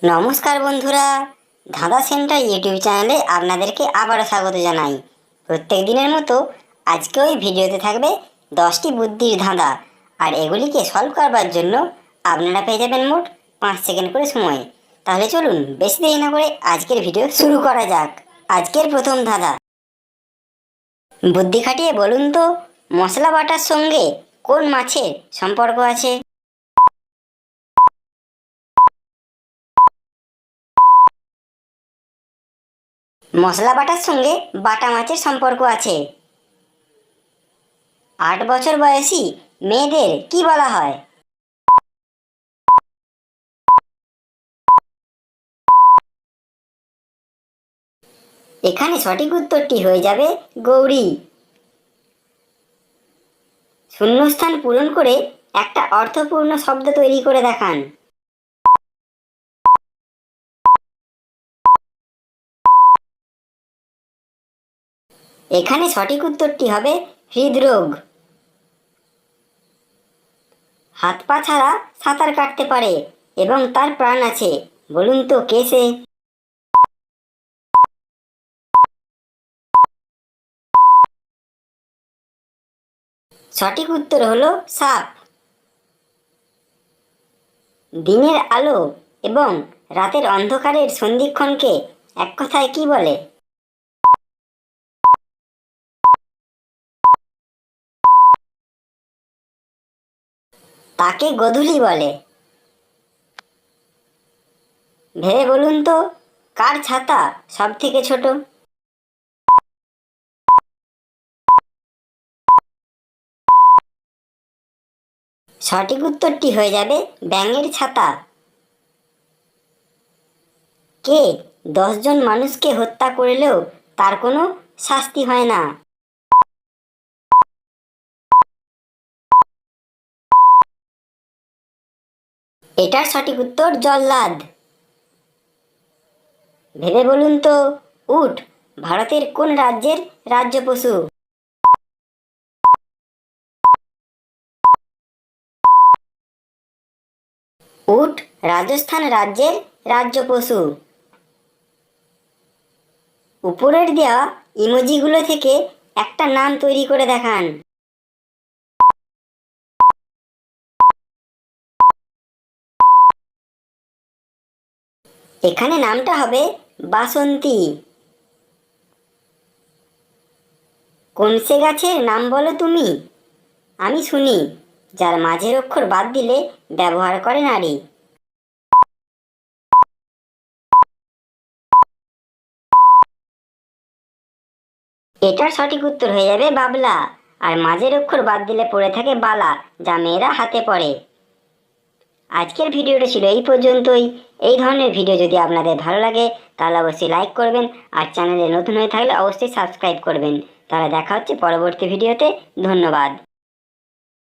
নমস্কার বন্ধুরা, ধাঁধা সেন্টার ইউটিউব চ্যানেলে আপনাদেরকে আবারও স্বাগত জানাই। প্রত্যেক দিনের মতো আজকে ওই ভিডিওতে থাকবে 10টি বুদ্ধির ধাঁধা, আর এগুলিকে সলভ করবার জন্য আপনারা পেয়ে যাবেন মোট 5 সেকেন্ড করে সময়। তাহলে চলুন বেশি দেরি না করে আজকের ভিডিও শুরু করা যাক। আজকের প্রথম ধাঁধা, বুদ্ধি খাটিয়ে বলুন তো মশলা বাটার সঙ্গে কোন মাছের সম্পর্ক আছে? মশলা বাটার সঙ্গে বাটা মাছের সম্পর্ক আছে। 8 বছর বয়সী মেয়েদের কি বলা হয়? এখানে সঠিক উত্তরটি হয়ে যাবে গৌরী। শূন্যস্থান পূরণ করে একটা অর্থপূর্ণ শব্দ তৈরি করে দেখান। এখানে সঠিক উত্তরটি হবে হৃদরোগ। হাত পা ছাড়া সাঁতার কাটতে পারে এবং তার প্রাণ আছে, বলুন তো কে সে? সঠিক উত্তর হলো সাপ। দিনের আলো এবং রাতের অন্ধকারের সন্ধিক্ষণকে এক কথায় কি বলে? তাকে গোধূলি বলে। ভেবে বলুন তো কার ছাতা সব থেকে ছোট? সঠিক উত্তরটি হয়ে যাবে ব্যাঙের ছাতা। কে 10 জন মানুষকে হত্যা করলেও তার কোনো শাস্তি হয় না? এটার সঠিক উত্তর জল্লাদ। ভেবে বলুন তো উট ভারতের কোন রাজ্যের রাজ্য পশু? উট রাজস্থান রাজ্যের রাজ্য পশু। উপরের দেওয়া ইমোজিগুলো থেকে একটা নাম তৈরি করে দেখান। এখানে নামটা হবে বাসন্তী। কোন সে গাছের নাম বলো তুমি? আমি শুনি, যার মাঝের অক্ষর বাদ দিলে ব্যবহার করে নারী। এটার সঠিক উত্তর হয়ে যাবে বাবলা, আর মাঝের অক্ষর বাদ দিলে পড়ে থাকে বালা, যা মেয়েরা হাতে পড়ে। আজকের ভিডিওটা ছিল এই পর্যন্তই। এই ধরনের ভিডিও যদি আপনাদের ভালো লাগে তাহলে অবশ্যই লাইক করবেন, আর চ্যানেলে নতুন হয়ে থাকলে অবশ্যই সাবস্ক্রাইব করবেন। তাহলে দেখা হচ্ছে পরবর্তী ভিডিওতে। ধন্যবাদ।